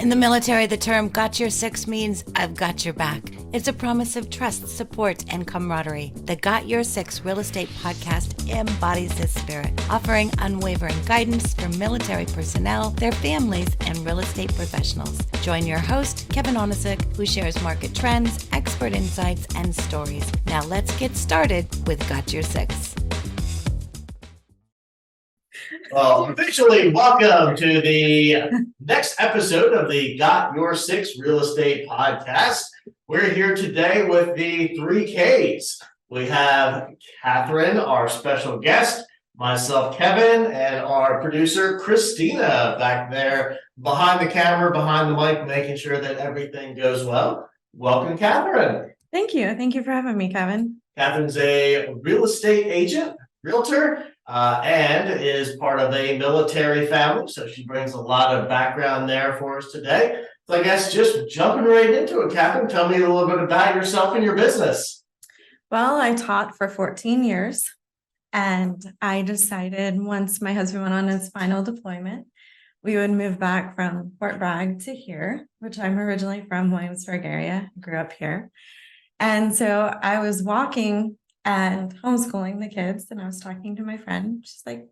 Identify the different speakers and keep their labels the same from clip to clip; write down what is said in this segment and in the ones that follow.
Speaker 1: In the military, the term "got your six" means I've got your back. It's a promise of trust, support, and camaraderie. The Got Your Six Real Estate podcast embodies this spirit, offering unwavering guidance for military personnel, their families, and real estate professionals. Join your host, Kevin Onisick, who shares market trends, expert insights, and stories. Now let's get started with Got Your Six.
Speaker 2: Well, officially welcome to the next episode of the Got Your Six Real Estate Podcast. We're here today with the 3Ks. We have Katherine, our special guest, myself, Kevin, and our producer, Christina, back there behind the camera, behind the mic, making sure that everything goes well. Welcome, Katherine.
Speaker 3: Thank you. Thank you for having me, Kevin.
Speaker 2: Katherine's a real estate agent, realtor, and is part of a military family. So she brings a lot of background there for us today. So I guess just jumping right into it, Katherine, tell me a little bit about yourself and your business.
Speaker 3: Well, I taught for 14 years, and I decided once my husband went on his final deployment, we would move back from Fort Bragg to here, which I'm originally from Williamsburg area, grew up here. And so I was walking and homeschooling the kids, and I was talking to my friend. She's like,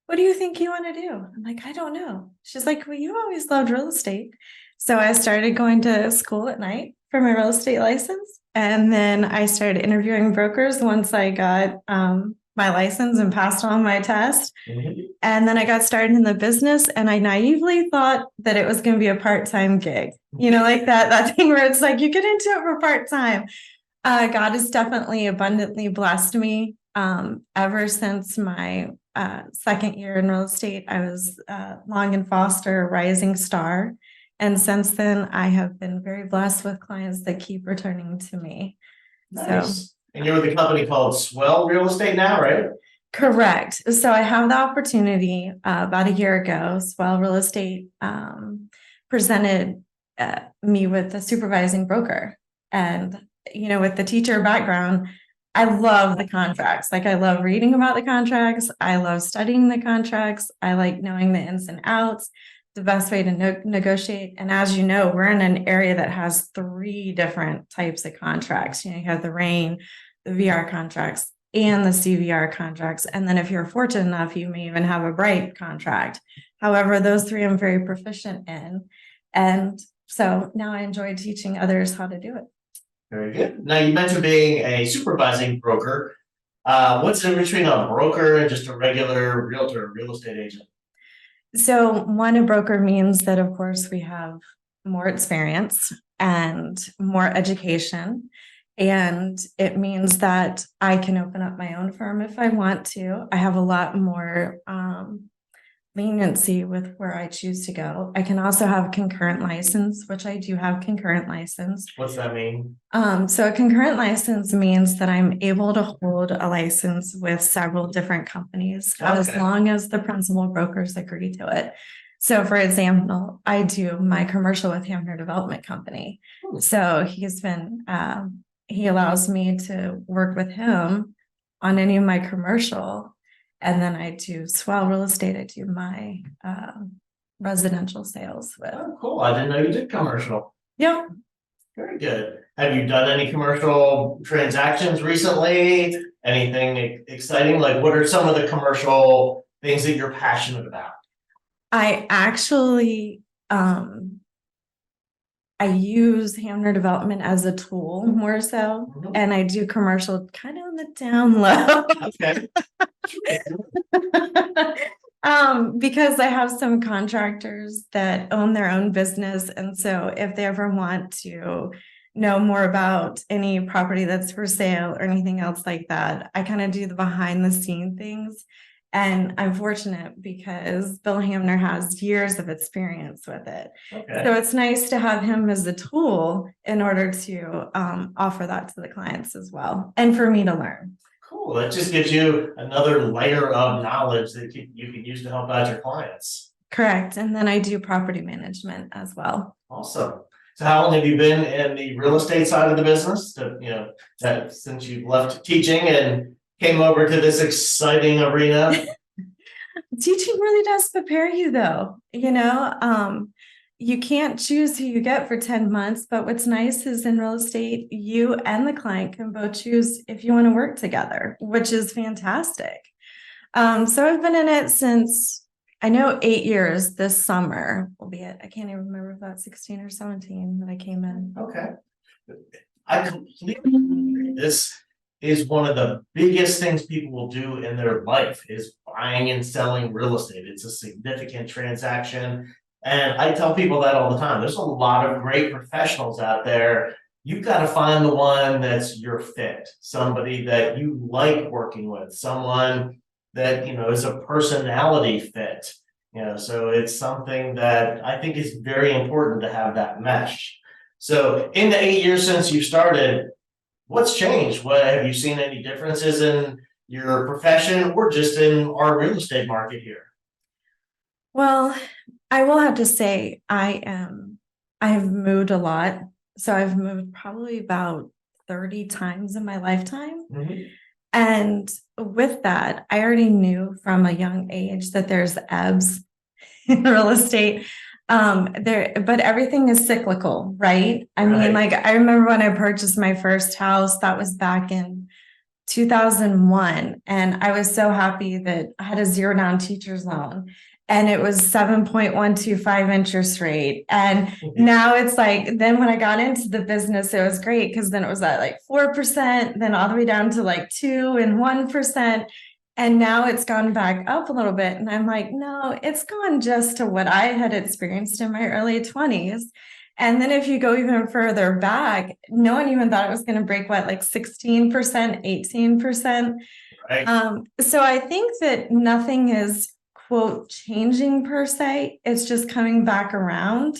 Speaker 3: "What do you think you want to do?" I'm like, "I don't know." She's like, "Well, you always loved real estate." So I started going to school at night for my real estate license. And then I started interviewing brokers once I got my license and passed on my test.
Speaker 2: Mm-hmm.
Speaker 3: And then I got started in the business, and I naively thought that it was going to be a part-time gig, like that thing where it's like you get into it for part-time. God has definitely abundantly blessed me. Ever since my second year in real estate, I was Long and Foster Rising Star. And since then, I have been very blessed with clients that keep returning to me.
Speaker 2: Nice.
Speaker 3: So,
Speaker 2: And you're with a company called Swell Real Estate now, right?
Speaker 3: correct. So I have the opportunity about a year ago, Swell Real Estate presented me with a supervising broker. And with the teacher background, I love the contracts. Like, I love reading about the contracts. I love studying the contracts. I like knowing the ins and outs, the best way to negotiate. And as you know, we're in an area that has three different types of contracts. You have the RAIN, the VR contracts, and the CVR contracts. And then if you're fortunate enough, you may even have a Bright contract. However, those three I'm very proficient in. And so now I enjoy teaching others how to do it.
Speaker 2: Very good. Now, you mentioned being a supervising broker. What's the difference between a broker and just a regular realtor, real estate agent?
Speaker 3: So a broker means that, of course, we have more experience and more education. And it means that I can open up my own firm if I want to. I have a lot more leniency with where I choose to go. I can also have concurrent license, which I do have concurrent license.
Speaker 2: What's that mean?
Speaker 3: So a concurrent license means that I'm able to hold a license with several different companies as long as the principal brokers agree to it. So, for example, I do my commercial with Hamner Development Company. So he allows me to work with him on any of my commercial. And then I do Swell Real Estate. I do my residential sales with.
Speaker 2: Oh, cool. I didn't know you did commercial.
Speaker 3: Yeah.
Speaker 2: Very good. Have you done any commercial transactions recently? Anything exciting? Like, what are some of the commercial things that you're passionate about?
Speaker 3: I actually, I use Hamner Development as a tool more so, and I do commercial kind of on the down low.
Speaker 2: Okay.
Speaker 3: Because I have some contractors that own their own business. And so if they ever want to know more about any property that's for sale or anything else like that, I kind of do the behind the scene things. And I'm fortunate because Bill Hamner has years of experience with it. Okay. So it's nice to have him as a tool in order to offer that to the clients as well, and for me to learn.
Speaker 2: Cool. That just gives you another layer of knowledge that you can use to help out your clients.
Speaker 3: Correct. And then I do property management as well.
Speaker 2: Awesome. So how long have you been in the real estate side of the business? Since you left teaching and came over to this exciting arena?
Speaker 3: Teaching really does prepare you, though. you can't choose who you get for 10 months, but what's nice is in real estate, you and the client can both choose if you want to work together, which is fantastic. So I've been in it since, I know, 8 years this summer will be it. I can't even remember if that's 16 or 17 that I came in.
Speaker 2: Okay. I completely agree. This is one of the biggest things people will do in their life is buying and selling real estate. It's a significant transaction. And I tell people that all the time. There's a lot of great professionals out there. You've got to find the one that's your fit, somebody that you like working with, someone that, is a personality fit. So it's something that I think is very important to have that mesh. So in the 8 years since you started, what's changed? What have you seen any differences in your profession or just in our real estate market here?
Speaker 3: Well, I will have to say I've moved a lot. So I've moved probably about 30 times in my lifetime.
Speaker 2: Mm-hmm.
Speaker 3: And with that, I already knew from a young age that there's ebbs in real estate. But everything is cyclical, right? I mean, like I remember when I purchased my first house, that was back in 2001. And I was so happy that I had a zero down teacher's loan. And it was 7.125 interest rate. And now it's like, then when I got into the business, it was great because then it was at like 4%, then all the way down to like 2 and 1%. And now it's gone back up a little bit. And I'm like, no, it's gone just to what I had experienced in my early 20s. And then if you go even further back, no one even thought it was going to break like 16%, 18%.
Speaker 2: Right.
Speaker 3: So I think that nothing is, quote, changing per se. It's just coming back around.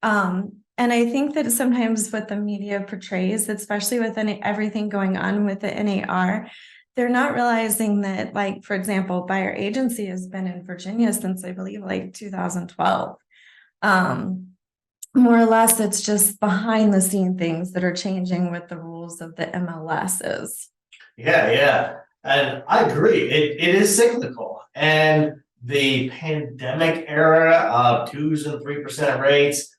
Speaker 3: And I think that sometimes what the media portrays, especially with everything going on with the NAR, they're not realizing that, like, for example, buyer agency has been in Virginia since I believe like 2012. More or less, it's just behind the scene things that are changing with the rules of the MLSs.
Speaker 2: Yeah. And I agree. It is cyclical. And the pandemic era of 2s and 3% rates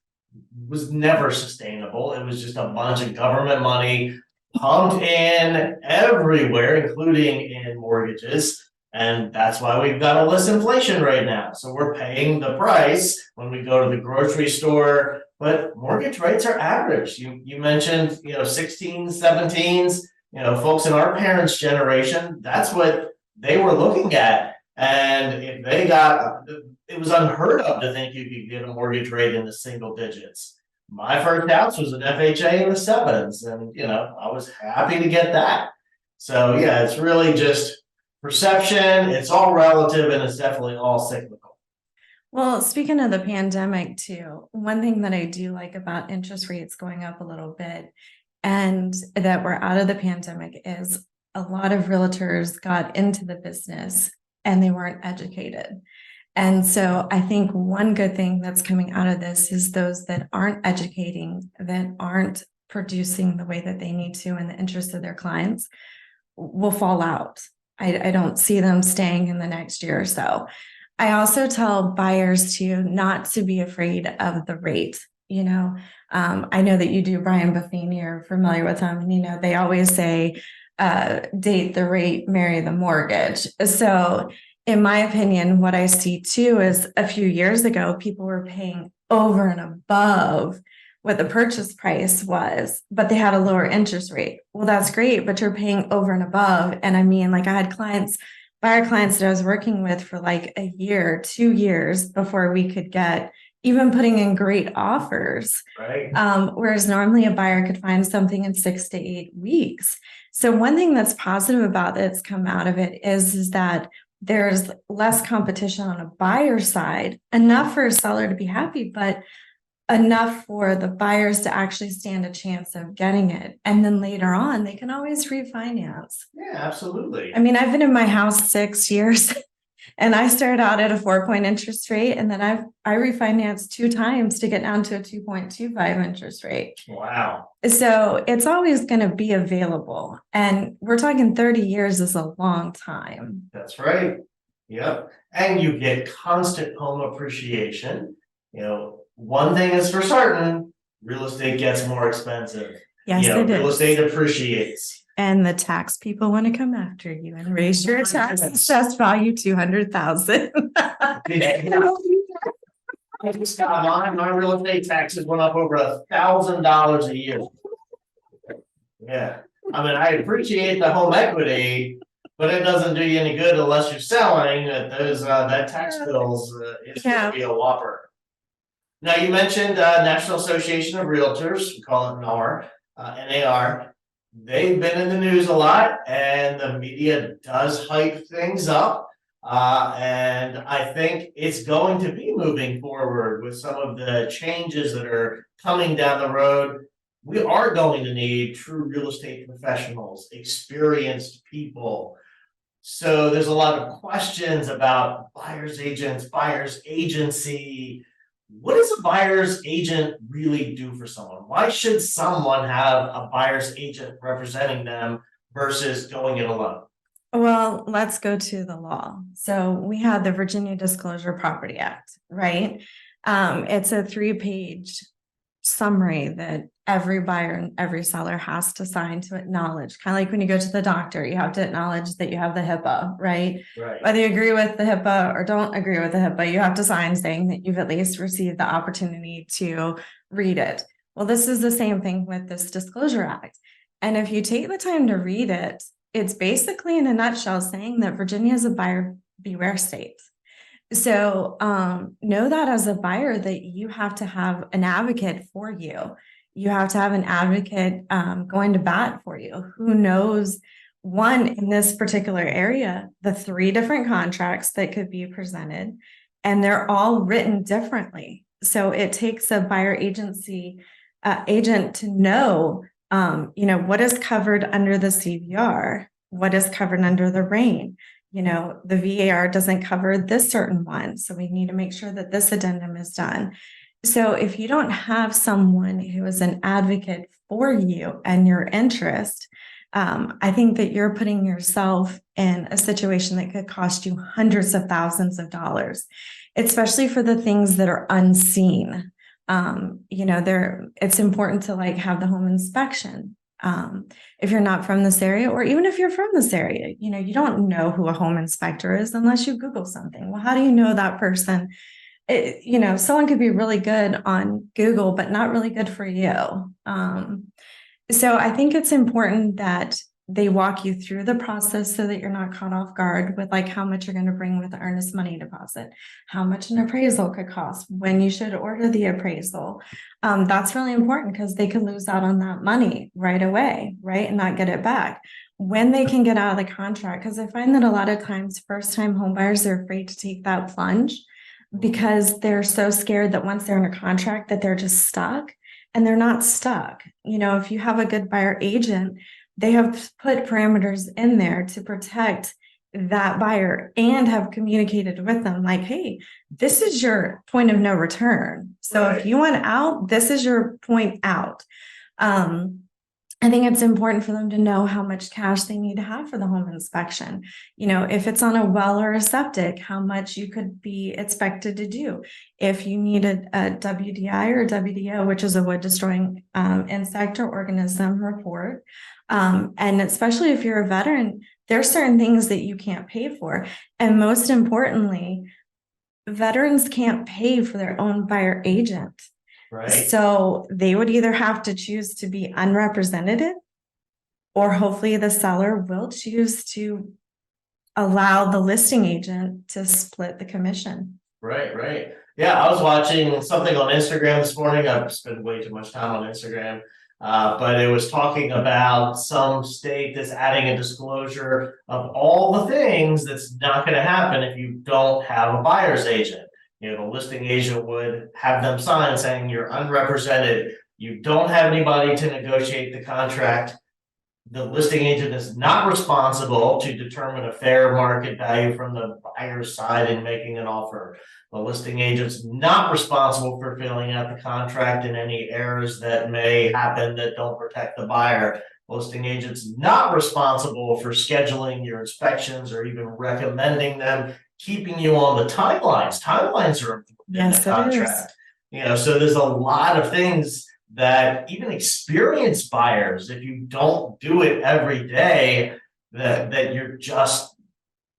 Speaker 2: was never sustainable. It was just a bunch of government money pumped in everywhere, including in mortgages. And that's why we've got all this inflation right now. So we're paying the price when we go to the grocery store, but mortgage rates are average. You mentioned, 16s, 17s, folks in our parents' generation, that's what they were looking at. And if they it was unheard of to think you could get a mortgage rate in the single digits. My first house was an FHA in the 7s, and I was happy to get that. So yeah, it's really just perception. It's all relative, and it's definitely all cyclical.
Speaker 3: Well, speaking of the pandemic too, one thing that I do like about interest rates going up a little bit and that we're out of the pandemic is a lot of realtors got into the business and they weren't educated. And so I think one good thing that's coming out of this is those that aren't educating, that aren't producing the way that they need to in the interest of their clients will fall out. I don't see them staying in the next year or so. I also tell buyers not to be afraid of the rate. I know that you do, Brian Buffini, you're familiar with him, and they always say, date the rate, marry the mortgage. So in my opinion, what I see too is a few years ago, people were paying over and above what the purchase price was, but they had a lower interest rate. Well, that's great, but you're paying over and above. And I mean, like I had buyer clients that I was working with for like a year, 2 years before we could get even putting in great offers.
Speaker 2: Right.
Speaker 3: Whereas normally a buyer could find something in 6 to 8 weeks. So one thing that's positive about that's come out of it is that there's less competition on a buyer side, enough for a seller to be happy, but enough for the buyers to actually stand a chance of getting it. And then later on, they can always refinance.
Speaker 2: Yeah, absolutely.
Speaker 3: I mean, I've been in my house 6 years and I started out at a 4-point interest rate. And then I refinanced 2 times to get down to a 2.25 interest rate.
Speaker 2: Wow.
Speaker 3: So it's always going to be available. And we're talking 30 years is a long time.
Speaker 2: That's right. Yep. And you get constant home appreciation. one thing is for certain, real estate gets more expensive.
Speaker 3: Yes,
Speaker 2: You know,
Speaker 3: it
Speaker 2: real
Speaker 3: is.
Speaker 2: estate appreciates.
Speaker 3: And the tax people want to come after you and raise your tax assessed value 200,000.
Speaker 2: I just got my real estate taxes went up over $1,000 a year. Yeah, I mean, I appreciate the home equity, but it doesn't do you any good unless you're selling. That tax bills is gonna be a whopper. Now, you mentioned National Association of Realtors, we call it NAR, NAR. They've been in the news a lot, and the media does hype things up. And I think it's going to be moving forward with some of the changes that are coming down the road. We are going to need true real estate professionals, experienced people. So there's a lot of questions about buyer's agents, buyer's agency. What does a buyer's agent really do for someone? Why should someone have a buyer's agent representing them versus going it alone?
Speaker 3: Well, let's go to the law. So we had the Virginia Disclosure Property Act, right? It's a 3-page summary that every buyer and every seller has to sign to acknowledge. Kind of like when you go to the doctor, you have to acknowledge that you have the HIPAA, right?
Speaker 2: Right.
Speaker 3: Whether you agree with the HIPAA or don't agree with the HIPAA, you have to sign saying that you've at least received the opportunity to read it. Well, this is the same thing with this Disclosure Act. And if you take the time to read it, it's basically in a nutshell saying that Virginia is a buyer beware state. So know that as a buyer that you have to have an advocate for you. You have to have an advocate going to bat for you who knows, one, in this particular area, the 3 different contracts that could be presented, and they're all written differently. So it takes a buyer agency agent to know, what is covered under the CVR, what is covered under the RAIN. The VAR doesn't cover this certain one, so we need to make sure that this addendum is done. So if you don't have someone who is an advocate for you and your interest, I think that you're putting yourself in a situation that could cost you hundreds of thousands of dollars, especially for the things that are unseen. It's important to have the home inspection. If you're not from this area, or even if you're from this area, you don't know who a home inspector is unless you Google something. Well, how do you know that person? Someone could be really good on Google, but not really good for you. So I think it's important that they walk you through the process so that you're not caught off guard with how much you're going to bring with the earnest money deposit, how much an appraisal could cost, when you should order the appraisal. That's really important because they could lose out on that money right away, right? And not get it back. When they can get out of the contract, because I find that a lot of times first-time home buyers are afraid to take that plunge because they're so scared that once they're in a contract that they're just stuck, and they're not stuck. If you have a good buyer agent, they have put parameters in there to protect that buyer and have communicated with them hey, this is your point of no return. So
Speaker 2: Right.
Speaker 3: If you want out, this is your point out. I think it's important for them to know how much cash they need to have for the home inspection. If it's on a well or a septic, how much you could be expected to do. If you need a WDI or WDO, which is a wood destroying insect or organism report. And especially if you're a veteran, there are certain things that you can't pay for. And most importantly, veterans can't pay for their own buyer agent.
Speaker 2: Right.
Speaker 3: So they would either have to choose to be unrepresented, or hopefully the seller will choose to allow the listing agent to split the commission.
Speaker 2: Right. Yeah, I was watching something on Instagram this morning. I've spent way too much time on Instagram. But it was talking about some state that's adding a disclosure of all the things that's not going to happen if you don't have a buyer's agent. The listing agent would have them sign saying you're unrepresented. You don't have anybody to negotiate the contract. The listing agent is not responsible to determine a fair market value from the buyer's side in making an offer. The listing agent's not responsible for filling out the contract and any errors that may happen that don't protect the buyer. Listing agent's not responsible for scheduling your inspections or even recommending them, keeping you on the timelines. Timelines are important in the contract. So there's a lot of things that even experienced buyers, if you don't do it every day, that you're just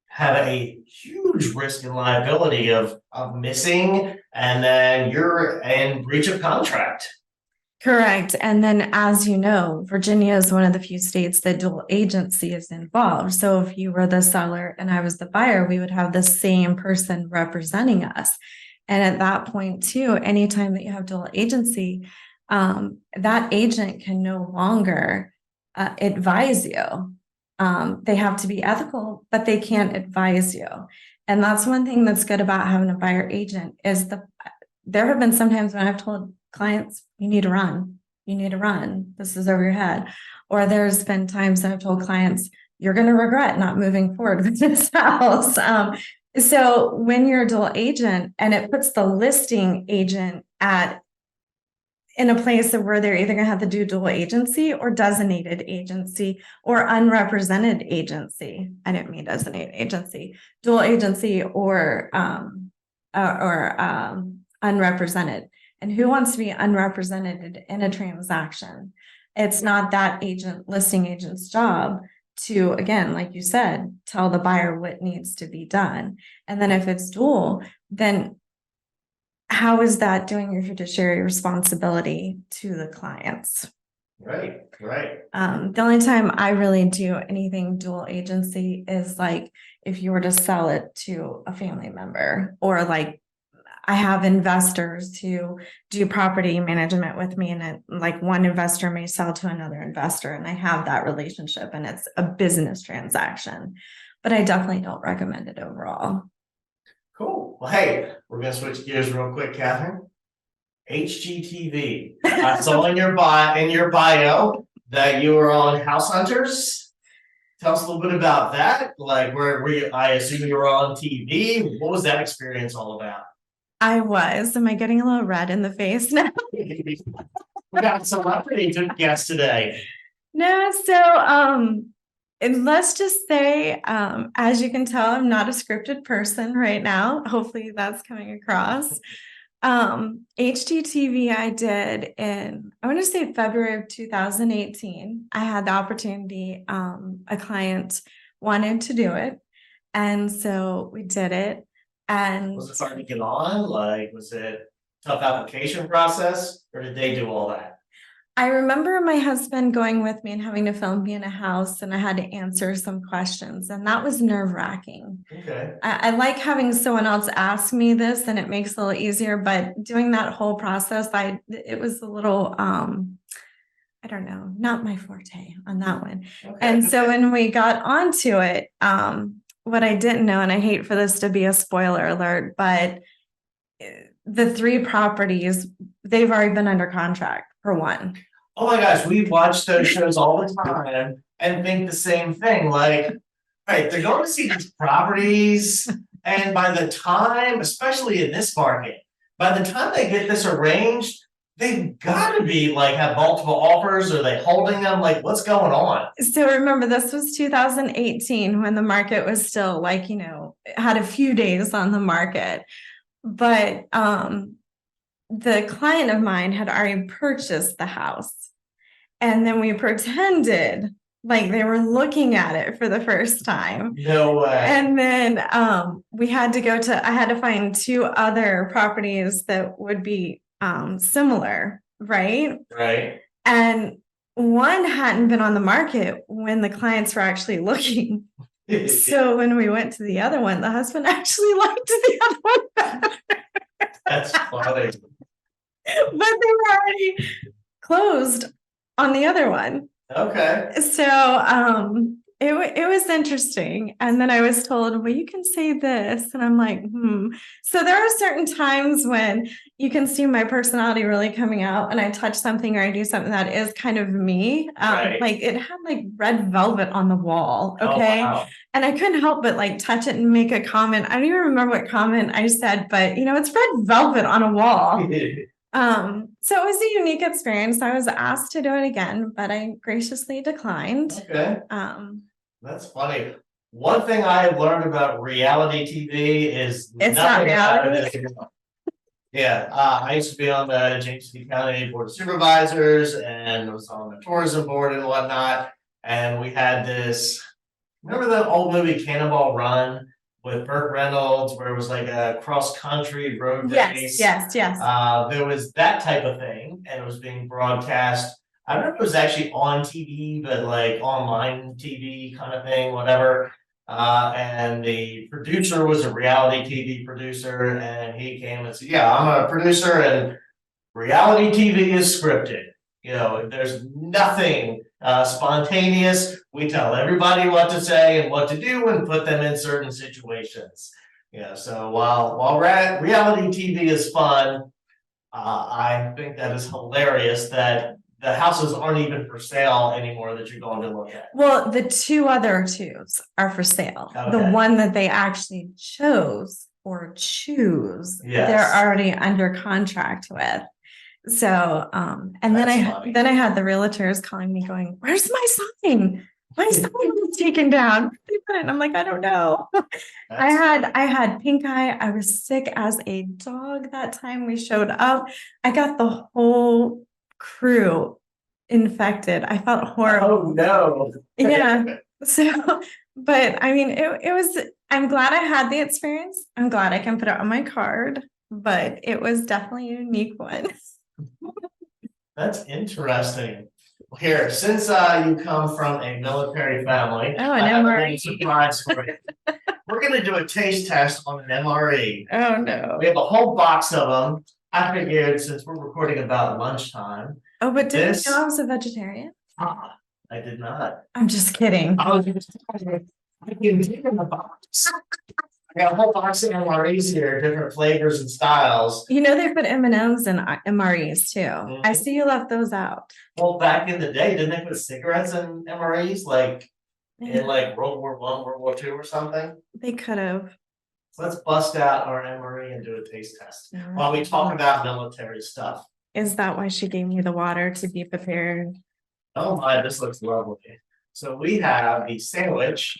Speaker 2: have a huge risk and liability of missing, and then you're in breach of contract.
Speaker 3: Correct. And then, as you know, Virginia is one of the few states that dual agency is involved. So if you were the seller and I was the buyer, we would have the same person representing us. And at that point, too, anytime that you have dual agency, that agent can no longer advise you. They have to be ethical, but they can't advise you. And that's one thing that's good about having a buyer agent is there have been some times when I've told clients, you need to run. This is over your head. Or there's been times that I've told clients, you're going to regret not moving forward with this house. So when you're a dual agent and it puts the listing agent in a place of where they're either going to have to do dual agency or designated agency or unrepresented agency. I didn't mean designated agency, dual agency or unrepresented. And who wants to be unrepresented in a transaction? It's not that listing agent's job to, again, like you said, tell the buyer what needs to be done. And then if it's dual, then how is that doing your fiduciary responsibility to the clients?
Speaker 2: Right.
Speaker 3: The only time I really do anything dual agency is like if you were to sell it to a family member, or like I have investors who do property management with me, and like one investor may sell to another investor, and I have that relationship and it's a business transaction, but I definitely don't recommend it overall.
Speaker 2: Cool. Well, hey, we're going to switch gears real quick, Catherine. HGTV. I saw in your bio that you were on House Hunters. Tell us a little bit about that. Like, where you? I assume you were on TV. What was that experience all about?
Speaker 3: I was. Am I getting a little red in the face now?
Speaker 2: We got celebrity guests today.
Speaker 3: No, so and let's just say, as you can tell, I'm not a scripted person right now. Hopefully that's coming across. HGTV I did in, I want to say February of 2018. I had the opportunity, a client wanted to do it. And so we did it. And
Speaker 2: was it hard to get on? Like, was it tough application process, or did they do all that?
Speaker 3: I remember my husband going with me and having to film me in a house, and I had to answer some questions, and that was nerve-wracking.
Speaker 2: Okay.
Speaker 3: I like having someone else ask me this, and it makes it a little easier, but doing that whole process, it was a little, I don't know, not my forte on that one. Okay. And so when we got onto it, what I didn't know, and I hate for this to be a spoiler alert, but the 3 properties, they've already been under contract for one.
Speaker 2: Oh my gosh, we watch those shows all the time and think the same thing. Like, right, they're going to see these properties, and by the time, especially in this market, by the time they get this arranged, they've got to be like have multiple offers. Are they holding them? Like, what's going on? So
Speaker 3: remember, this was 2018 when the market was still like, had a few days on the market. But the client of mine had already purchased the house. And then we pretended like they were looking at it for the first time.
Speaker 2: No way.
Speaker 3: And then I had to find 2 other properties that would be similar, right?
Speaker 2: Right.
Speaker 3: And one hadn't been on the market when the clients were actually looking. So when we went to the other one, the husband actually liked the other one better.
Speaker 2: That's funny.
Speaker 3: But they were already closed on the other one.
Speaker 2: Okay.
Speaker 3: So it was interesting. And then I was told, well, you can say this. And I'm like, So there are certain times when you can see my personality really coming out, and I touch something or I do something that is kind of me.
Speaker 2: Right.
Speaker 3: Like it had like red velvet on the wall. Okay.
Speaker 2: Oh, wow.
Speaker 3: And I couldn't help but like touch it and make a comment. I don't even remember what comment I said, but it's red velvet on a wall. So it was a unique experience. I was asked to do it again, but I graciously declined.
Speaker 2: Okay. That's funny. One thing I have learned about reality TV is
Speaker 3: it's not reality.
Speaker 2: Yeah, I used to be on the James City County Board of Supervisors and was on the tourism board and whatnot. And we had this, remember the old movie Cannonball Run with Burt Reynolds, where it was like a cross-country road race?
Speaker 3: Yes.
Speaker 2: There was that type of thing, and it was being broadcast. I don't know if it was actually on TV, but like online TV kind of thing, whatever. And the producer was a reality TV producer, and he came and said, "Yeah, I'm a producer, and reality TV is scripted. You know, there's nothing spontaneous. We tell everybody what to say and what to do, and put them in certain situations." Yeah. So while reality TV is fun, I think that is hilarious that the houses aren't even for sale anymore that you're going to look at.
Speaker 3: Well, the two other twos are for sale. The
Speaker 2: Okay.
Speaker 3: one that they actually chose or choose,
Speaker 2: Yes.
Speaker 3: they're already under contract with. So, and then
Speaker 2: That's funny.
Speaker 3: I had the realtors calling me going, "Where's my sign? My sign was taken down." And I'm like, "I don't know." I had pink eye. I was sick as a dog that time we showed up. I got the whole crew infected. I felt horrible.
Speaker 2: Oh no.
Speaker 3: Yeah. So, but I mean, it was, I'm glad I had the experience. I'm glad I can put it on my card, but it was definitely a unique one.
Speaker 2: That's interesting. Here, since you come from a military family,
Speaker 3: Oh,
Speaker 2: I
Speaker 3: an
Speaker 2: have a
Speaker 3: MRE.
Speaker 2: little surprise for you. We're gonna do a taste test on an MRE.
Speaker 3: Oh, no.
Speaker 2: We have a whole box of them. I figured since we're recording about lunchtime,
Speaker 3: Oh, but did
Speaker 2: This-
Speaker 3: you know I was a vegetarian?
Speaker 2: I did not.
Speaker 3: I'm just kidding.
Speaker 2: I was just I can take in the box. I got a whole box of MREs here, different flavors and styles.
Speaker 3: You know, they put M&Ms in MREs too. I
Speaker 2: Mhm.
Speaker 3: see you left those out.
Speaker 2: Well, back in the day, didn't they put cigarettes in MREs like in like World War I, World War II or something?
Speaker 3: They could have.
Speaker 2: So let's bust out our MRE and do a taste test while we talk about military stuff.
Speaker 3: Is that why she gave me the water to be prepared?
Speaker 2: Oh my, this looks lovely. So we have the sandwich,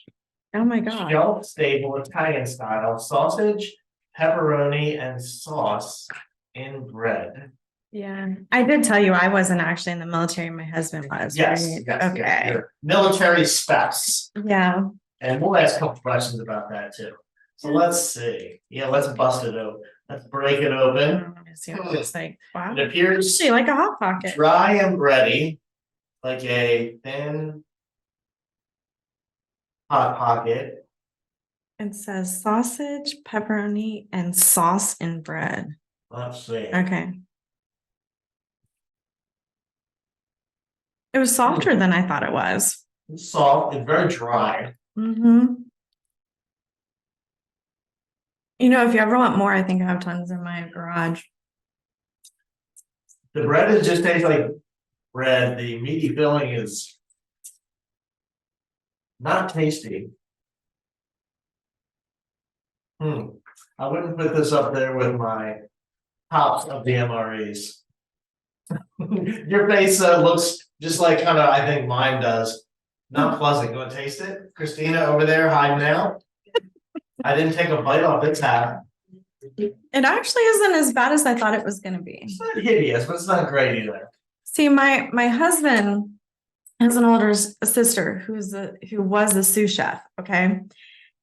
Speaker 3: Oh my God.
Speaker 2: shelf stable Italian style sausage, pepperoni, and sauce in bread.
Speaker 3: Yeah, I did tell you I wasn't actually in the military. My husband was.
Speaker 2: Yes,
Speaker 3: right?
Speaker 2: yes,
Speaker 3: Okay.
Speaker 2: yes, your military specs.
Speaker 3: Yeah.
Speaker 2: And we'll ask a couple questions about that too. So let's see. Yeah, let's bust it open. Let's break it open.
Speaker 3: Let me see what it looks like. Wow.
Speaker 2: It appears
Speaker 3: Actually, like a hot pocket.
Speaker 2: dry and bready, like a thin hot pocket.
Speaker 3: It says sausage, pepperoni, and sauce in bread.
Speaker 2: Let's see.
Speaker 3: Okay. It was softer than I thought it was.
Speaker 2: It's soft and very dry.
Speaker 3: Mm-hmm. You know, if you ever want more, I think I have tons in my garage.
Speaker 2: The bread is just tastes like bread. The meaty filling is not tasty. I wouldn't put this up there with my tops of the MREs. Your face looks just like kind of, I think mine does. Not pleasant. You want to taste it? Christina over there hiding out. I didn't take a bite off its half.
Speaker 3: It actually isn't as bad as I thought it was going to be.
Speaker 2: It's not hideous, but it's not great either.
Speaker 3: See, my husband has an older sister who was a sous chef. Okay.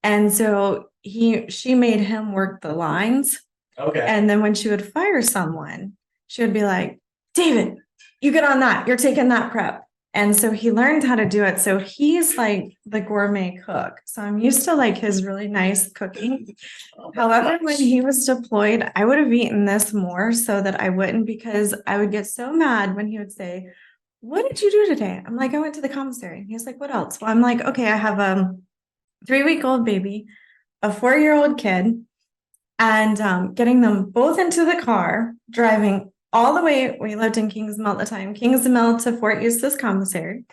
Speaker 3: And so she made him work the lines.
Speaker 2: Okay.
Speaker 3: And then when she would fire someone, she would be like, "David, you get on that. You're taking that prep." And so he learned how to do it. So he's like the gourmet cook. So I'm used to like his really nice cooking. However, when he was deployed, I would have eaten this more so that I wouldn't, because I would get so mad when he would say, "What did you do today?" I'm like, "I went to the commissary." He's like, "What else?" Well, I'm like, "Okay, I have a 3-week-old baby, a 4-year-old kid, and getting them both into the car, driving all the way." We lived in Kingsmill at the time, Kingsmill to Fort Eustis Commissary,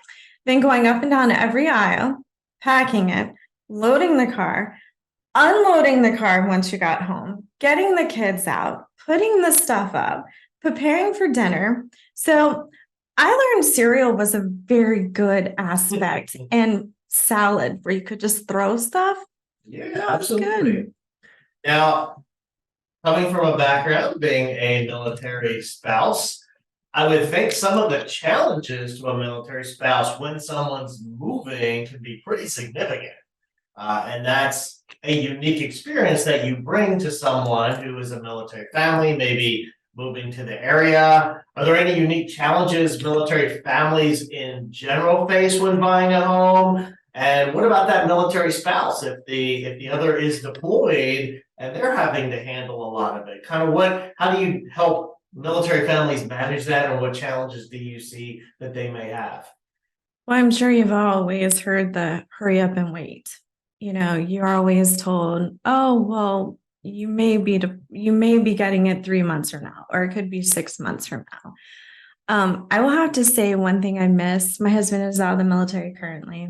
Speaker 3: then going up and down every aisle, packing it, loading the car, unloading the car once you got home, getting the kids out, putting the stuff up, preparing for dinner. So I learned cereal was a very good aspect, and salad where you could just throw stuff.
Speaker 2: Yeah,
Speaker 3: No, it's
Speaker 2: absolutely.
Speaker 3: good.
Speaker 2: Now, coming from a background being a military spouse, I would think some of the challenges to a military spouse when someone's moving can be pretty significant. And that's a unique experience that you bring to someone who is a military family, maybe moving to the area. Are there any unique challenges military families in general face when buying a home? And what about that military spouse if the other is deployed and they're having to handle a lot of it? How do you help military families manage that, and what challenges do you see that they may have?
Speaker 3: Well, I'm sure you've always heard the hurry up and wait. You're always told, oh, well, you may be getting it 3 months from now, or it could be 6 months from now. I will have to say one thing I miss. My husband is out of the military currently.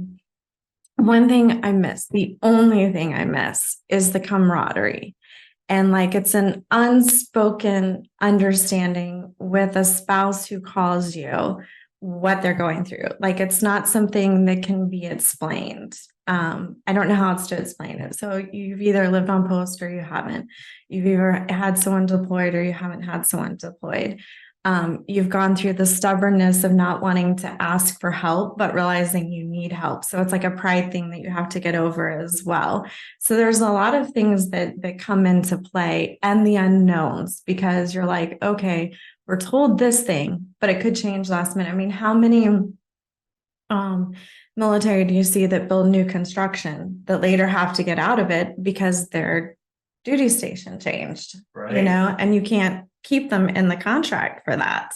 Speaker 3: One thing I miss, the only thing I miss, is the camaraderie. And it's an unspoken understanding with a spouse who calls you what they're going through. It's not something that can be explained. I don't know how else to explain it. So you've either lived on post or you haven't. You've either had someone deployed or you haven't had someone deployed. You've gone through the stubbornness of not wanting to ask for help, but realizing you need help. So it's like a pride thing that you have to get over as well. So there's a lot of things that come into play, and the unknowns, because you're like, okay, we're told this thing, but it could change last minute. I mean, how many military do you see that build new construction that later have to get out of it because their duty station changed,
Speaker 2: Right.
Speaker 3: And you can't keep them in the contract for that.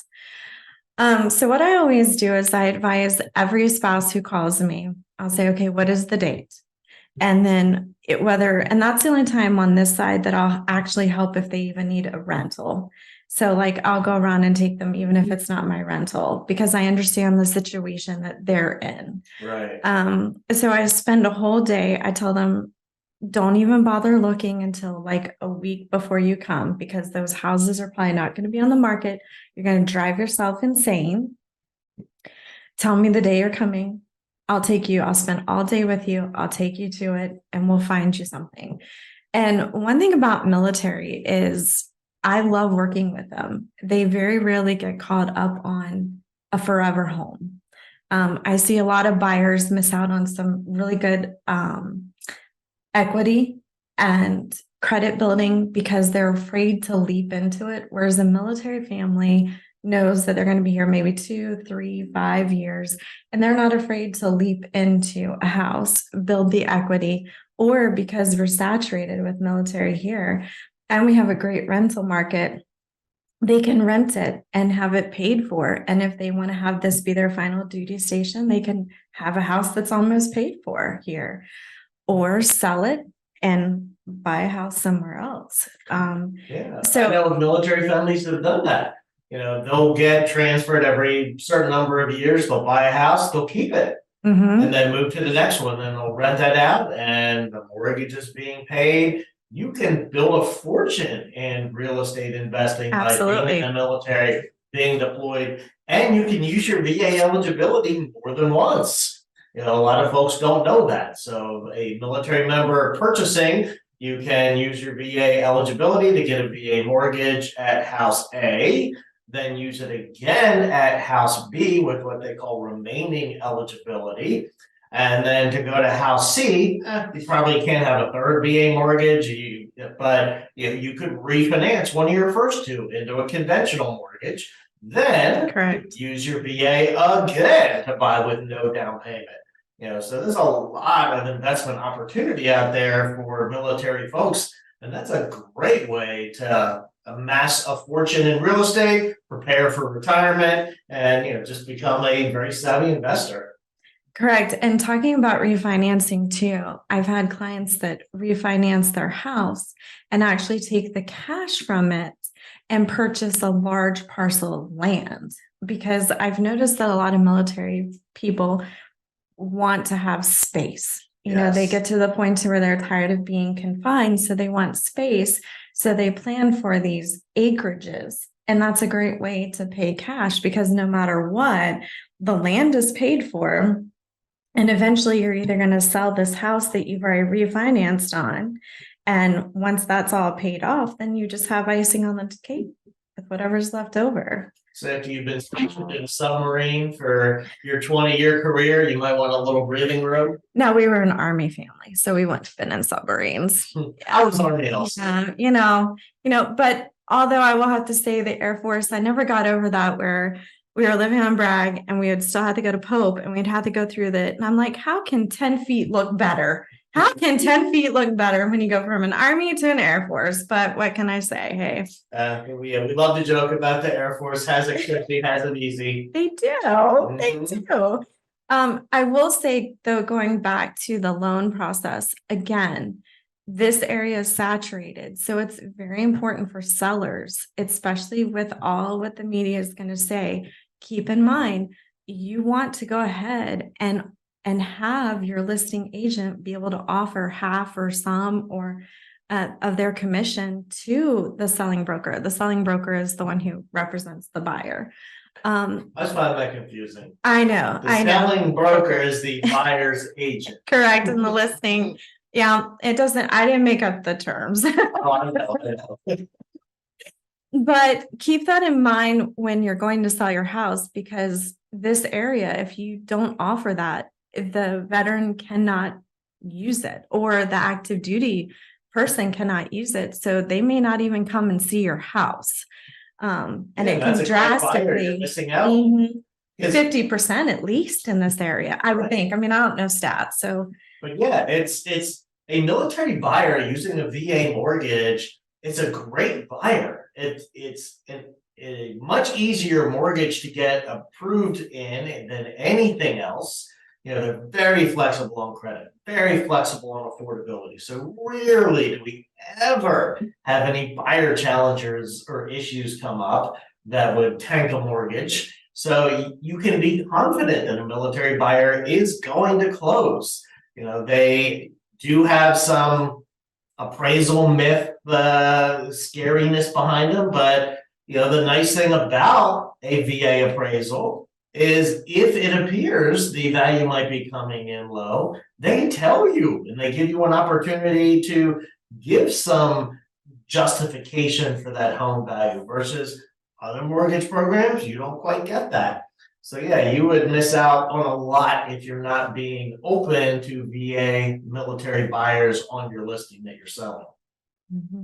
Speaker 3: So what I always do is I advise every spouse who calls me, I'll say, okay, what is the date? And then and that's the only time on this side that I'll actually help if they even need a rental. So I'll go around and take them, even if it's not my rental, because I understand the situation that they're in.
Speaker 2: Right.
Speaker 3: So I spend a whole day, I tell them, don't even bother looking until a week before you come, because those houses are probably not going to be on the market. You're going to drive yourself insane. Tell me the day you're coming. I'll take you. I'll spend all day with you. I'll take you to it, and we'll find you something. And one thing about military is I love working with them. They very rarely get caught up on a forever home. I see a lot of buyers miss out on some really good equity and credit building because they're afraid to leap into it. Whereas a military family knows that they're going to be here maybe 2, 3, 5 years, and they're not afraid to leap into a house, build the equity, or because we're saturated with military here and we have a great rental market, they can rent it and have it paid for. And if they want to have this be their final duty station, they can have a house that's almost paid for here, or sell it and buy a house somewhere else.
Speaker 2: So I know military families that have done that. They'll get transferred every certain number of years. They'll buy a house, they'll keep it, and then move to the next one. Then they'll rent that out, and the mortgage is being paid. You can build a fortune in real estate investing by being in the military, being deployed, and you can use your VA eligibility more than once. A lot of folks don't know that. So a military member purchasing, you can use your VA eligibility to get a VA mortgage at house A, then use it again at house B with what they call remaining eligibility. And then to go to house C, you probably can't have a third VA mortgage, but you could refinance one of your first two into a conventional mortgage. Then use your VA again to buy with no down payment. So there's a lot of investment opportunity out there for military folks, and that's a great way to amass a fortune in real estate, prepare for retirement, and just become a very savvy investor.
Speaker 3: Correct. And talking about refinancing too, I've had clients that refinance their house and actually take the cash from it and purchase a large parcel of land, because I've noticed that a lot of military people want to have space. They get to the point where they're tired of being confined, so they want space. So they plan for these acreages, and that's a great way to pay cash, because no matter what, the land is paid for. And eventually you're either going to sell this house that you've already refinanced on, And once that's all paid off, then you just have icing on the cake with whatever's left over.
Speaker 2: So if you've been stationed in a submarine for your 20-year career, you might want a little breathing room.
Speaker 3: No, we were an Army family, so we wouldn't fit in submarines.
Speaker 2: I was Army also.
Speaker 3: Yeah, but although I will have to say the Air Force, I never got over that where we were living on Bragg and we would still have to go to Pope and we'd have to go through and I'm like, how can 10 feet look better? How can 10 feet look better when you go from an Army to an Air Force? But what can I say? Hey.
Speaker 2: We love to joke about the Air Force has it quickly, has it easy.
Speaker 3: They do. They do. I will say, though, going back to the loan process, again, this area is saturated. So it's very important for sellers, especially with all what the media is going to say. Keep in mind, you want to go ahead and have your listing agent be able to offer half or some or of their commission to the selling broker. The selling broker is the one who represents the buyer.
Speaker 2: I just find that confusing.
Speaker 3: I know.
Speaker 2: The selling broker is the buyer's agent.
Speaker 3: Correct. In the listing. Yeah, it doesn't, I didn't make up the terms.
Speaker 2: Oh, I know.
Speaker 3: But keep that in mind when you're going to sell your house, because this area, if you don't offer that, the veteran cannot use it, or the active duty person cannot use it. So they may not even come and see your house. And it can drastically
Speaker 2: missing out.
Speaker 3: 50% at least in this area, I would think. I mean, I don't know stats. So,
Speaker 2: but yeah, it's a military buyer using a VA mortgage. It's a great buyer. It's a much easier mortgage to get approved in than anything else. They're very flexible on credit, very flexible on affordability. So rarely do we ever have any buyer challengers or issues come up that would tank a mortgage. So you can be confident that a military buyer is going to close. They do have some appraisal myth, scariness behind them, but the nice thing about a VA appraisal is if it appears the value might be coming in low, they tell you and they give you an opportunity to give some justification for that home value versus other mortgage programs. You don't quite get that. So yeah, you would miss out on a lot if you're not being open to VA military buyers on your listing that you're selling.
Speaker 3: Mm-hmm.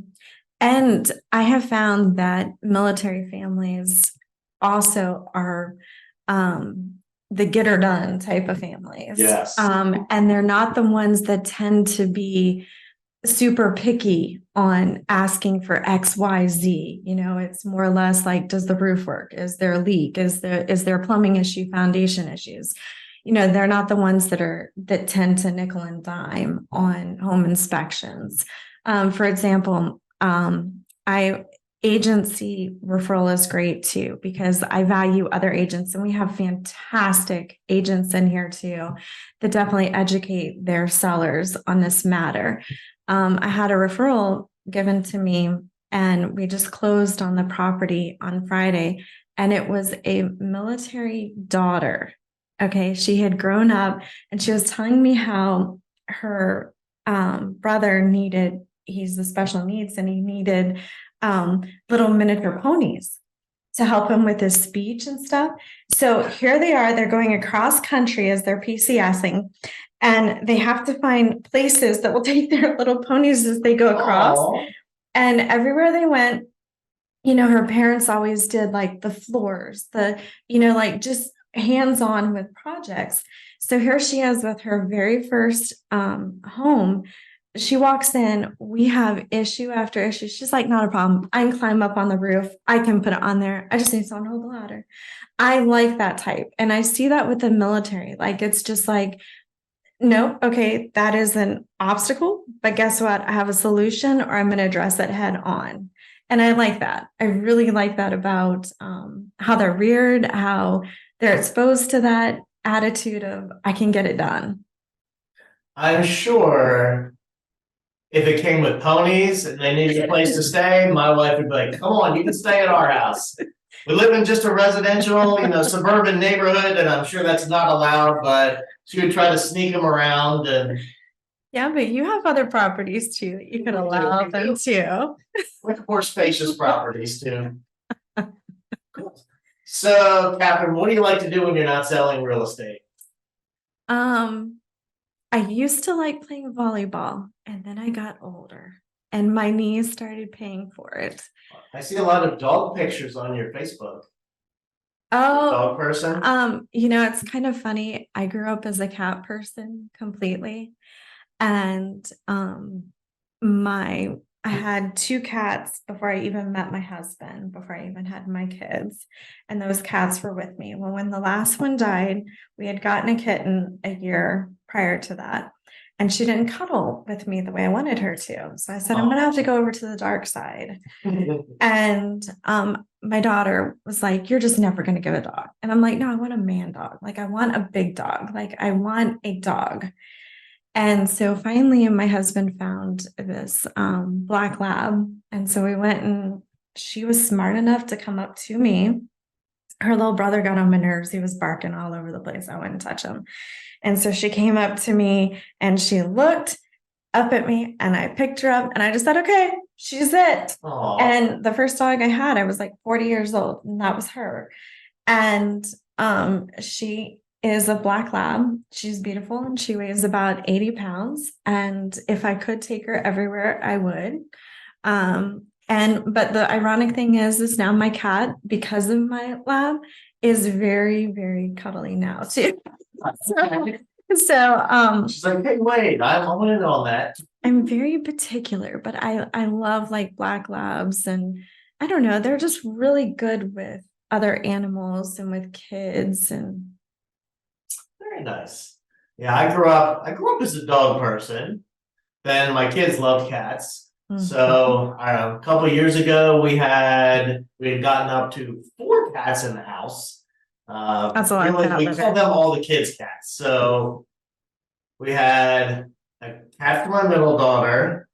Speaker 3: And I have found that military families also are the get her done type of families.
Speaker 2: Yes.
Speaker 3: And they're not the ones that tend to be super picky on asking for X, Y, Z. It's more or less like, does the roof work? Is there a leak? Is there a plumbing issue, foundation issues? They're not the ones that tend to nickel and dime on home inspections. For example, agency referral is great too, because I value other agents, and we have fantastic agents in here too that definitely educate their sellers on this matter. I had a referral given to me, and we just closed on the property on Friday, and it was a military daughter. Okay, she had grown up, and she was telling me how her brother he's the special needs, and he needed little miniature ponies to help him with his speech and stuff. So here they are, they're going across country as they're PCSing, and they have to find places that will take their little ponies as they go across.
Speaker 2: Aww.
Speaker 3: And everywhere they went, her parents always did like the floors, like just hands-on with projects. So here she is with her very first home. She walks in, we have issue after issue. She's like, not a problem. I can climb up on the roof. I can put it on there. I just need someone to hold the ladder. I like that type. And I see that with the military. Like, it's just like, no, okay, that is an obstacle, but guess what? I have a solution, or I'm going to address it head on. And I like that. I really like that about how they're reared, how they're exposed to that attitude of, I can get it done.
Speaker 2: I'm sure if it came with ponies and they needed a place to stay, my wife would be like, come on, you can stay at our house. We live in just a residential, suburban neighborhood, and I'm sure that's not allowed, but she would try to sneak them around. And
Speaker 3: Yeah, but you have other properties too that you could allow them to.
Speaker 2: With more spacious properties too. Cool. So, Catherine, what do you like to do when you're not selling real estate?
Speaker 3: I used to like playing volleyball, and then I got older and my knees started paying for it.
Speaker 2: I see a lot of dog pictures on your Facebook.
Speaker 3: Oh,
Speaker 2: Dog person?
Speaker 3: It's kind of funny. I grew up as a cat person completely. And I had two cats before I even met my husband, before I even had my kids. And those cats were with me. Well, when the last one died, we had gotten a kitten a year prior to that. And she didn't cuddle with me the way I wanted her to. So I said, I'm gonna have to go over to the dark side. And my daughter was like, you're just never gonna get a dog. And I'm like, no, I want a man dog. Like, I want a big dog. Like, I want a dog. And so finally, my husband found this black lab. And so we went, and she was smart enough to come up to me. Her little brother got on my nerves. He was barking all over the place. I wouldn't touch him. And so she came up to me and she looked up at me, and I picked her up and I just said, okay, she's it.
Speaker 2: Aww.
Speaker 3: And the first dog I had, I was like 40 years old, and that was her. And she is a black lab. She's beautiful and she weighs about 80 pounds. And if I could take her everywhere, I would. But the ironic thing is now my cat, because of my lab, is very, very cuddly now too. So
Speaker 2: she's like, hey, wait, I want to know that.
Speaker 3: I'm very particular, but I love like black labs, and I don't know, they're just really good with other animals and with kids. And
Speaker 2: very nice. Yeah, I grew up as a dog person. Then my kids loved cats. So a couple of years ago, we had gotten up to 4 cats in the house.
Speaker 3: That's a lot.
Speaker 2: We call them all the kids' cats. So we had a cat for my middle daughter.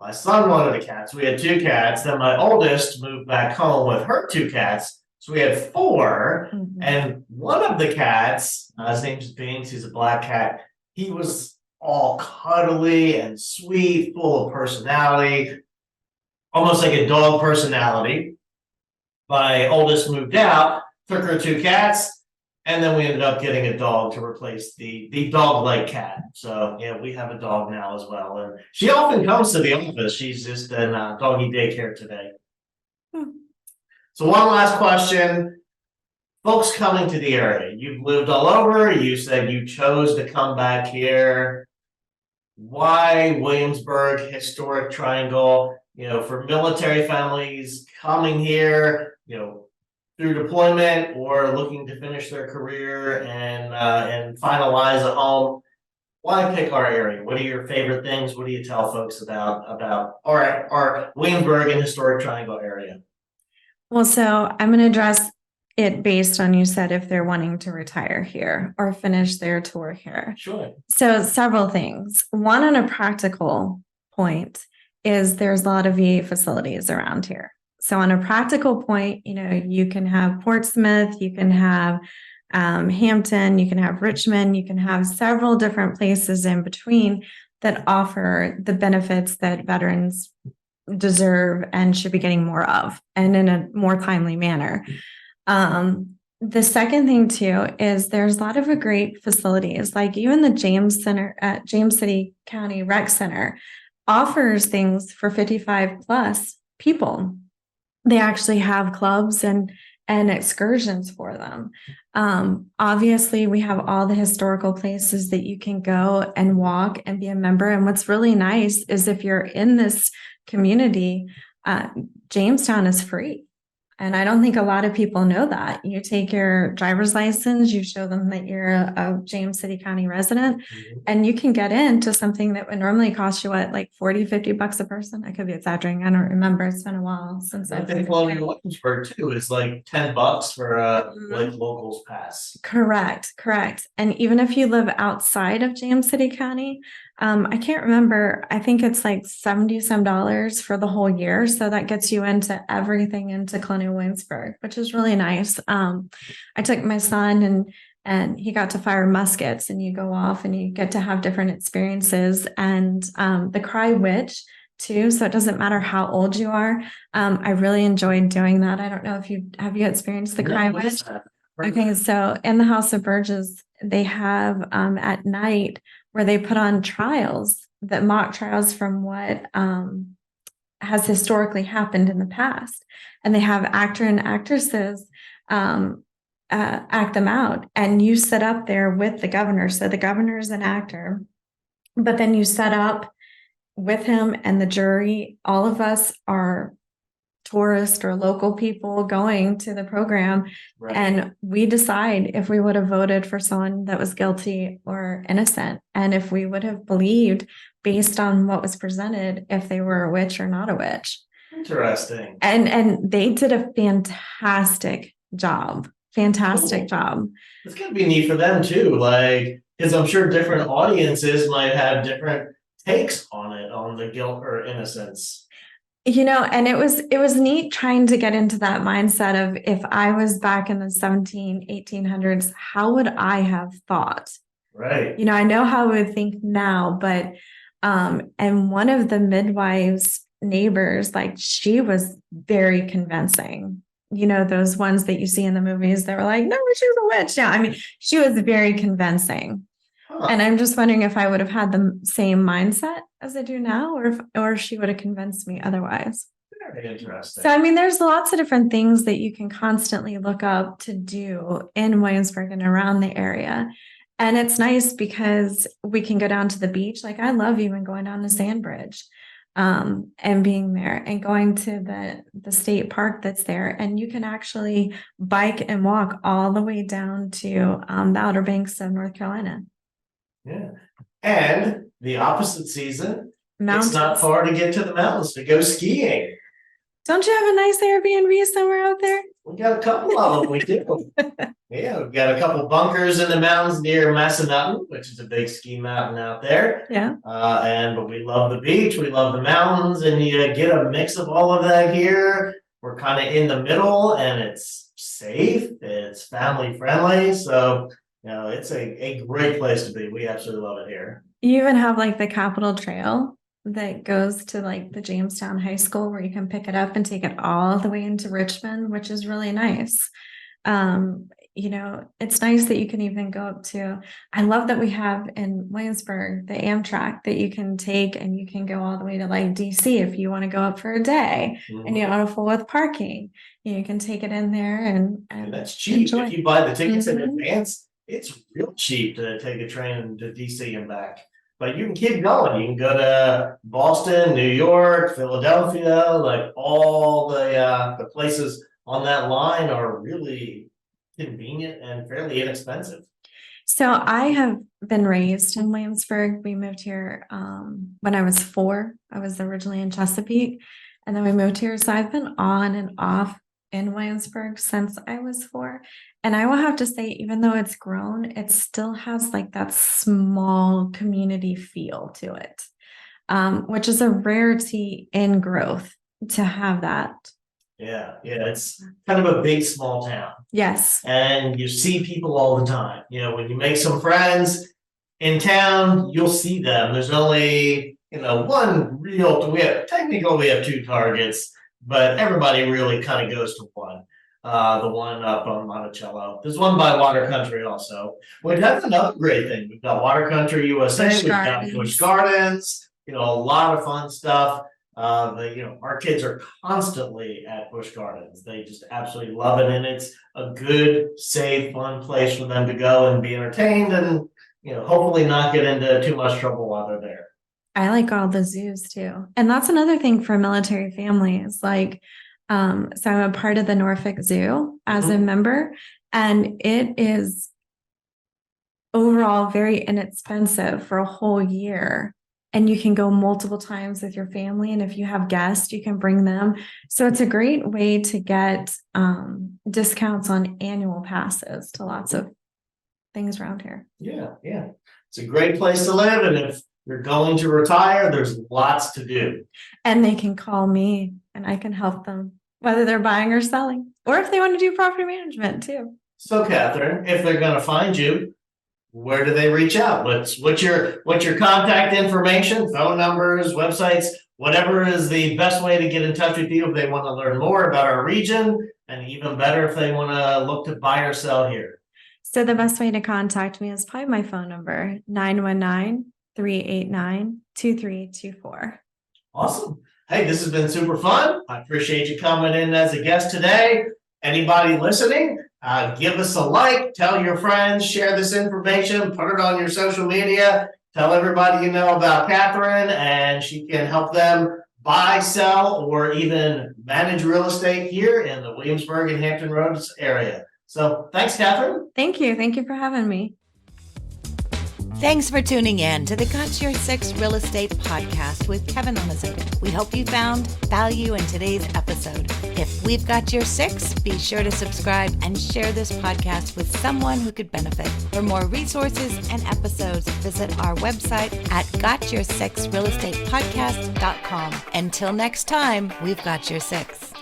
Speaker 2: My son wanted a cat, so we had 2 cats. Then my oldest moved back home with her 2 cats. So we had 4, and one of the cats, his name's Binks, he's a black cat. He was all cuddly and sweet, full of personality, almost like a dog personality. My oldest moved out, took her 2 cats, and then we ended up getting a dog to replace the dog-like cat. So yeah, we have a dog now as well. And she often comes to the office. She's just in doggy daycare today. So one last question. Folks coming to the area, you've lived all over. You said you chose to come back here. Why Williamsburg, historic triangle? For military families coming here, through deployment or looking to finish their career and finalize a home. Why pick our area? What are your favorite things? What do you tell folks about our Williamsburg and historic triangle area?
Speaker 3: Well, so I'm going to address it based on, you said, if they're wanting to retire here or finish their tour here.
Speaker 2: Sure.
Speaker 3: So several things. One, on a practical point, is there's a lot of VA facilities around here. So on a practical point, you can have Portsmouth, you can have Hampton, you can have Richmond, you can have several different places in between that offer the benefits that veterans deserve and should be getting more of, and in a more timely manner. The second thing too is there's a lot of great facilities, like even the James Center at James City County Rec Center offers things for 55 plus people. They actually have clubs and excursions for them. Obviously, we have all the historical places that you can go and walk and be a member. And what's really nice is if you're in this community, Jamestown is free. And I don't think a lot of people know that. You take your driver's license, you show them that you're a James City County resident, and you can get into something that would normally cost you like $40-50 a person. I could be exaggerating. I don't remember. It's been a while since I've been.
Speaker 2: I think Williamsburg too is like $10 for like locals pass.
Speaker 3: Correct. And even if you live outside of James City County, I can't remember. I think it's like $70 for the whole year. So that gets you into everything into Colonial Williamsburg, which is really nice. I took my son, and and he got to fire muskets, and you go off and you get to have different experiences. And the Cry Witch too. So it doesn't matter how old you are. I really enjoyed doing that. I don't know if have you experienced the Cry Witch? Okay, so in the House of Burges, they have at night where they put on trials, that mock trials from what has historically happened in the past, and they have actor and actresses act them out, and you sit up there with the governor. So the governor is an actor, but then you set up with him and the jury. All of us are tourist or local people going to the program,
Speaker 2: Right.
Speaker 3: and we decide if we would have voted for someone that was guilty or innocent, and if we would have believed based on what was presented if they were a witch or not a witch.
Speaker 2: Interesting.
Speaker 3: And they did a fantastic job. Fantastic job.
Speaker 2: It's gonna be neat for them too, like, because I'm sure different audiences might have different takes on it, on the guilt or innocence.
Speaker 3: And it was neat trying to get into that mindset of, if I was back in the 1800s, how would I have thought?
Speaker 2: Right.
Speaker 3: I know how I would think now, but and one of the midwives' neighbors, like, she was very convincing. Those ones that you see in the movies that were like, no, she's a witch. Yeah, I mean, she was very convincing.
Speaker 2: Huh.
Speaker 3: And I'm just wondering if I would have had the same mindset as I do now, or if she would have convinced me otherwise.
Speaker 2: Very interesting.
Speaker 3: So, I mean, there's lots of different things that you can constantly look up to do in Williamsburg and around the area. And it's nice because we can go down to the beach. Like, I love even going down to Sandbridge, and being there, and going to the state park that's there. And you can actually bike and walk all the way down to the Outer Banks of North Carolina.
Speaker 2: Yeah. And the opposite season,
Speaker 3: Mountains.
Speaker 2: it's not far to get to the mountains to go skiing.
Speaker 3: Don't you have a nice Airbnb somewhere out there?
Speaker 2: We got a couple of them, we do. Yeah, we've got a couple bunkers in the mountains near Massanutten, which is a big ski mountain out there.
Speaker 3: Yeah.
Speaker 2: But we love the beach, we love the mountains, and you get a mix of all of that here. We're kind of in the middle, and it's safe, it's family friendly, so it's a great place to be. We absolutely love it here.
Speaker 3: You even have like the Capitol Trail that goes to like the Jamestown High School, where you can pick it up and take it all the way into Richmond, which is really nice. It's nice that you can even go up to, I love that we have in Williamsburg, the Amtrak that you can take, and you can go all the way to like DC if you want to go up for a day.
Speaker 2: Mhm.
Speaker 3: And you want to full with parking. You can take it in there and
Speaker 2: that's cheap.
Speaker 3: enjoy.
Speaker 2: If you buy the tickets in
Speaker 3: Mhm.
Speaker 2: advance, it's real cheap to take a train to DC and back. But you can keep going. You can go to Boston, New York, Philadelphia, like all the places on that line are really convenient and fairly inexpensive.
Speaker 3: So I have been raised in Williamsburg. We moved here when I was 4. I was originally in Chesapeake, and then we moved here. So I've been on and off in Williamsburg since I was 4. And I will have to say, even though it's grown, it still has like that small community feel to it, which is a rarity in growth to have that.
Speaker 2: Yeah, it's kind of a big small town.
Speaker 3: Yes.
Speaker 2: And you see people all the time. When you make some friends in town, you'll see them. There's only, one real, we have 2 targets, but everybody really kind of goes to one. The one up on Monticello. There's one by Water Country also. Well, that's another great thing. We've got Water Country USA, we've got Busch Gardens, a lot of fun stuff. Our kids are constantly at Busch Gardens. They just absolutely love it, and it's a good, safe, fun place for them to go and be entertained, and hopefully not get into too much trouble while they're there.
Speaker 3: I like all the zoos too, and that's another thing for military families. Like, so I'm a part of the Norfolk Zoo as a member, and it is overall very inexpensive for a whole year. And you can go multiple times with your family. And if you have guests, you can bring them. So it's a great way to get discounts on annual passes to lots of things around here.
Speaker 2: Yeah. It's a great place to live. And if you're going to retire, there's lots to do.
Speaker 3: And they can call me and I can help them, whether they're buying or selling, or if they want to do property management too.
Speaker 2: So Catherine, if they're gonna find you, where do they reach out? What's your contact information, phone numbers, websites, whatever is the best way to get in touch with you if they want to learn more about our region, and even better if they want to look to buy or sell here?
Speaker 3: So the best way to contact me is probably my phone number, 919-389-2324.
Speaker 2: Awesome. Hey, this has been super fun. I appreciate you coming in as a guest today. Anybody listening, give us a like, tell your friends, share this information, put it on your social media, tell everybody you know about Catherine, and she can help them buy, sell, or even manage real estate here in the Williamsburg and Hampton Roads area. So thanks, Catherine.
Speaker 3: Thank you. Thank you for having me.
Speaker 1: Thanks for tuning in to the Got Your Six Real Estate Podcast with Kevin Amazon. We hope you found value in today's episode. If we've got your six, be sure to subscribe and share this podcast with someone who could benefit. For more resources and episodes, visit our website at gotyoursixrealestatepodcast.com. Until next time, we've got your six.